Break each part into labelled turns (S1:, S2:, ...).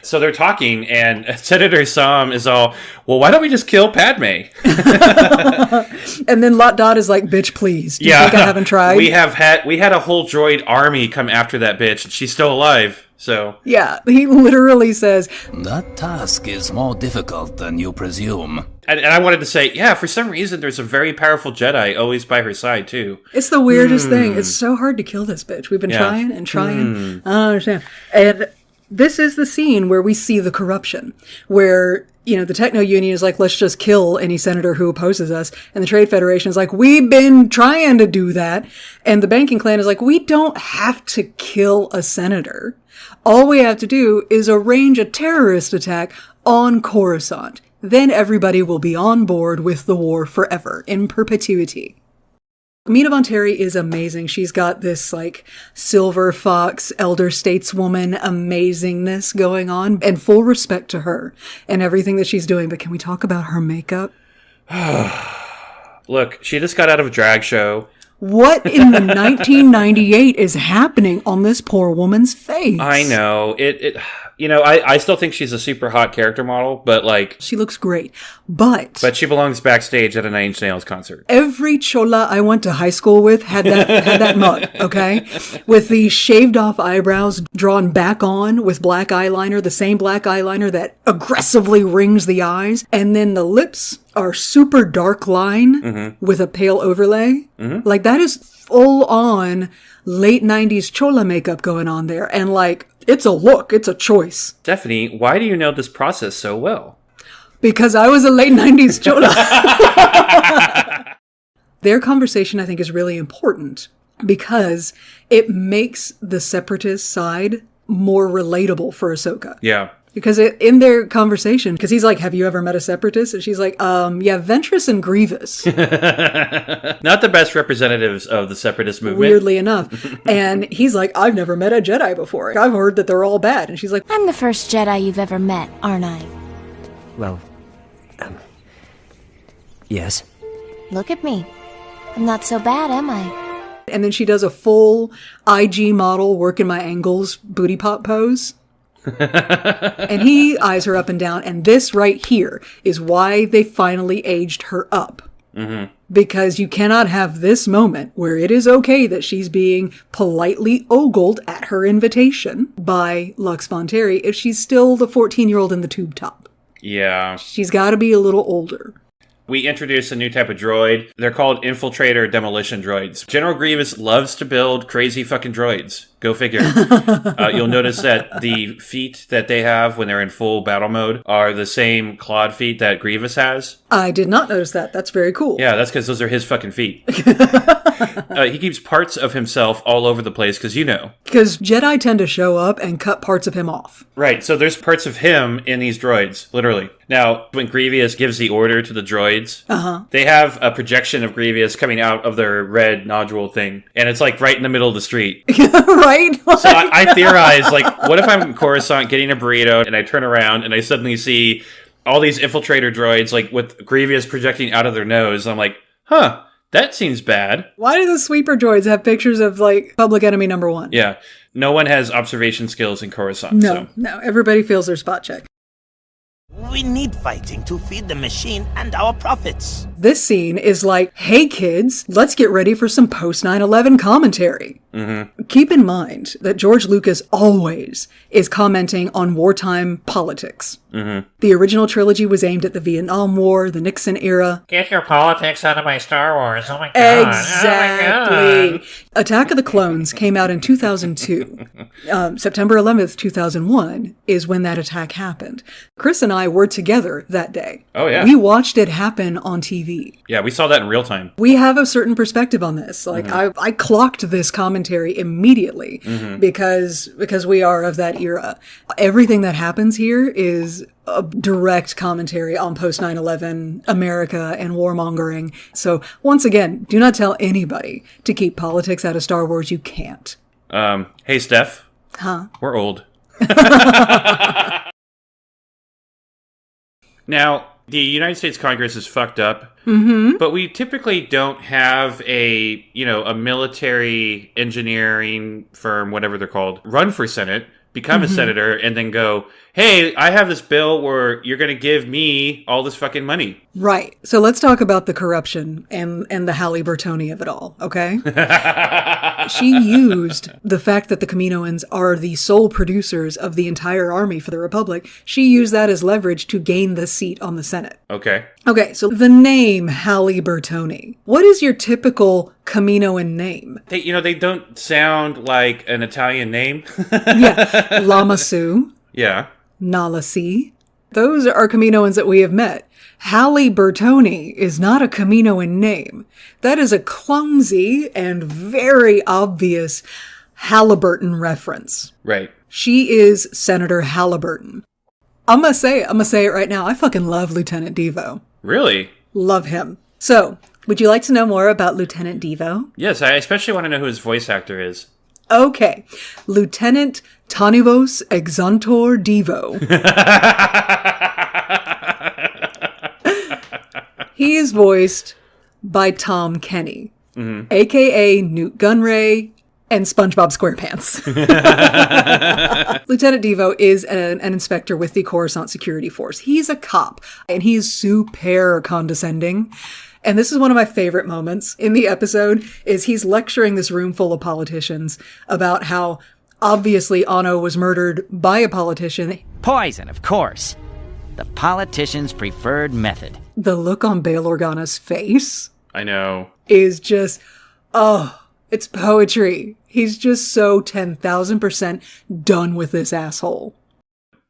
S1: So they're talking, and Senator Sam is all, well, why don't we just kill Padmé?
S2: And then Lot Dot is like, bitch, please. Do you think I haven't tried?
S1: We had a whole droid army come after that bitch, and she's still alive, so.
S2: Yeah, he literally says,
S3: that task is more difficult than you presume.
S1: And I wanted to say, yeah, for some reason, there's a very powerful Jedi always by her side, too.
S2: It's the weirdest thing. It's so hard to kill this bitch. We've been trying and trying. I don't understand. And this is the scene where we see the corruption, where, you know, the Techno Union is like, let's just kill any senator who opposes us. And the Trade Federation is like, we've been trying to do that. And the banking clan is like, we don't have to kill a senator. All we have to do is arrange a terrorist attack on Coruscant. Then everybody will be on board with the war forever, in perpetuity. Mina Bonteri is amazing. She's got this, like, silver fox, elder stateswoman amazingness going on, and full respect to her and everything that she's doing. But can we talk about her makeup?
S1: Look, she just got out of a drag show.
S2: What in the 1998 is happening on this poor woman's face?
S1: I know. You know, I still think she's a super hot character model, but like...
S2: She looks great, but
S1: she belongs backstage at a Nine Inch Nails concert.
S2: Every chola I went to high school with had that mug, okay? With the shaved off eyebrows drawn back on with black eyeliner, the same black eyeliner that aggressively rings the eyes, and then the lips are super dark line with a pale overlay. Like, that is full on late 90s chola makeup going on there, and like, it's a look, it's a choice.
S1: Stephanie, why do you know this process so well?
S2: Because I was a late 90s chola. Their conversation, I think, is really important because it makes the separatist side more relatable for Ahsoka.
S1: Yeah.
S2: Because in their conversation, because he's like, have you ever met a separatist? And she's like, yeah, Ventress and Grievous.
S1: Not the best representatives of the separatist movement.
S2: Weirdly enough. And he's like, I've never met a Jedi before. I've heard that they're all bad. And she's like,
S4: I'm the first Jedi you've ever met, aren't I?
S5: Well, yes.
S4: Look at me. I'm not so bad, am I?
S2: And then she does a full IG model, working my angles, booty pop pose. And he eyes her up and down, and this right here is why they finally aged her up. Because you cannot have this moment where it is okay that she's being politely ogled at her invitation by Lux Bonteri if she's still the 14-year-old in the tube top.
S1: Yeah.
S2: She's got to be a little older.
S1: We introduce a new type of droid. They're called infiltrator demolition droids. General Grievous loves to build crazy fucking droids. Go figure. You'll notice that the feet that they have when they're in full battle mode are the same clawed feet that Grievous has.
S2: I did not notice that. That's very cool.
S1: Yeah, that's because those are his fucking feet. He keeps parts of himself all over the place because, you know.
S2: Because Jedi tend to show up and cut parts of him off.
S1: Right, so there's parts of him in these droids, literally. Now, when Grievous gives the order to the droids, they have a projection of Grievous coming out of their red nodule thing, and it's like right in the middle of the street.
S2: Right?
S1: So I theorize, like, what if I'm in Coruscant getting a burrito, and I turn around, and I suddenly see all these infiltrator droids, like, with Grievous projecting out of their nose. I'm like, huh, that seems bad.
S2: Why do the sweeper droids have pictures of, like, Public Enemy #1?
S1: Yeah. No one has observation skills in Coruscant.
S2: No. Everybody feels their spot check.
S6: We need fighting to feed the machine and our profits.
S2: This scene is like, hey kids, let's get ready for some post 9/11 commentary. Keep in mind that George Lucas always is commenting on wartime politics. The original trilogy was aimed at the Vietnam War, the Nixon era.
S7: Get your politics out of my Star Wars. Oh my god.
S2: Exactly.
S7: Oh my god.
S2: Attack of the Clones came out in 2002. September 11th, 2001 is when that attack happened. Chris and I were together that day.
S1: Oh, yeah.
S2: We watched it happen on TV.
S1: Yeah, we saw that in real time.
S2: We have a certain perspective on this. Like, I clocked this commentary immediately because we are of that era. Everything that happens here is a direct commentary on post 9/11 America and warmongering. So once again, do not tell anybody to keep politics out of Star Wars. You can't.
S1: Hey, Steph.
S2: Huh?
S1: We're old. Now, the United States Congress is fucked up, but we typically don't have a military engineering firm, whatever they're called, run for Senate. become a senator, and then go, hey, I have this bill where you're going to give me all this fucking money.
S2: Right. So let's talk about the corruption and the Halliburtoni of it all, okay? She used the fact that the Kaminoans are the sole producers of the entire army for the Republic. She used that as leverage to gain the seat on the Senate.
S1: Okay.
S2: Okay, so the name Halliburtoni. What is your typical Kaminoan name?
S1: They don't sound like an Italian name.
S2: Yeah. Lamassu.
S1: Yeah.
S2: Nalasi. Those are Kaminoans that we have met. Halliburtoni is not a Kaminoan name. That is a clumsy and very obvious Halliburton reference.
S1: Right.
S2: She is Senator Halliburton. I'm gonna say it right now. I fucking love Lieutenant Devo.
S1: Really?
S2: Love him. So, would you like to know more about Lieutenant Devo?
S1: Yes, I especially want to know who his voice actor is.
S2: Okay. Lieutenant Tanivos Exantor Devo. He is voiced by Tom Kenny, a.k.a. Newt Gunray and SpongeBob SquarePants. Lieutenant Devo is an inspector with the Coruscant Security Force. He's a cop, and he is super condescending. And this is one of my favorite moments in the episode, is he's lecturing this room full of politicians about how obviously Anno was murdered by a politician.
S8: Poison, of course. The politician's preferred method.
S2: The look on Bail Organa's face
S1: I know.
S2: is just, it's poetry. He's just so 10,000% done with this asshole.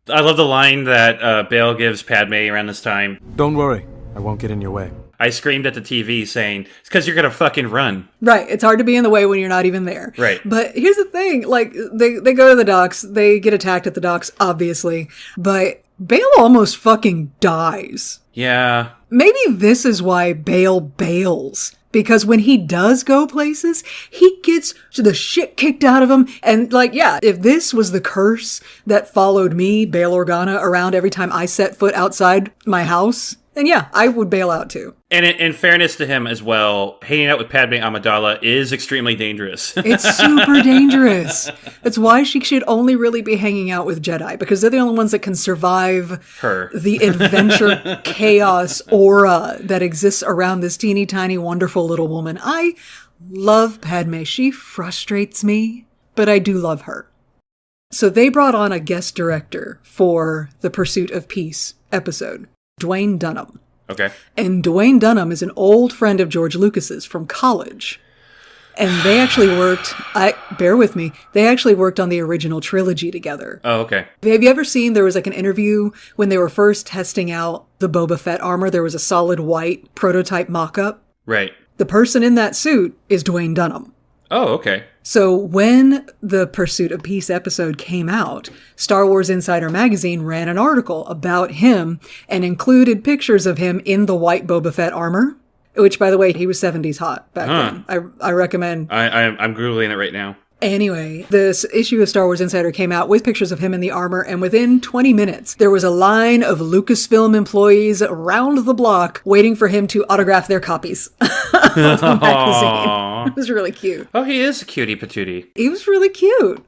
S1: I love the line that Bale gives Padmé around this time.
S9: Don't worry, I won't get in your way.
S1: I screamed at the TV saying, it's because you're going to fucking run.
S2: Right. It's hard to be in the way when you're not even there.
S1: Right.
S2: But here's the thing. Like, they go to the docks. They get attacked at the docks, obviously. But Bale almost fucking dies.
S1: Yeah.
S2: Maybe this is why Bale bails. Because when he does go places, he gets the shit kicked out of him. And like, yeah, if this was the curse that followed me, Bail Organa, around every time I set foot outside my house, then yeah, I would bail out too.
S1: And in fairness to him as well, hanging out with Padmé Amidala is extremely dangerous.
S2: It's super dangerous. That's why she should only really be hanging out with Jedi, because they're the only ones that can survive the adventure chaos aura that exists around this teeny tiny wonderful little woman. I love Padmé. She frustrates me, but I do love her. So they brought on a guest director for the Pursuit of Peace episode, Dwayne Dunham.
S1: Okay.
S2: And Dwayne Dunham is an old friend of George Lucas's from college. And they actually worked, bear with me, they actually worked on the original trilogy together.
S1: Oh, okay.
S2: Have you ever seen, there was like an interview when they were first testing out the Boba Fett armor, there was a solid white prototype mock-up.
S1: Right.
S2: The person in that suit is Dwayne Dunham.
S1: Oh, okay.
S2: So when the Pursuit of Peace episode came out, Star Wars Insider magazine ran an article about him and included pictures of him in the white Boba Fett armor, which, by the way, he was 70s hot back then. I recommend.
S1: I'm Googling it right now.
S2: Anyway, this issue of Star Wars Insider came out with pictures of him in the armor, and within 20 minutes, there was a line of Lucasfilm employees around the block waiting for him to autograph their copies of the magazine. It was really cute.
S1: Oh, he is a cutie patootie.
S2: He was really cute.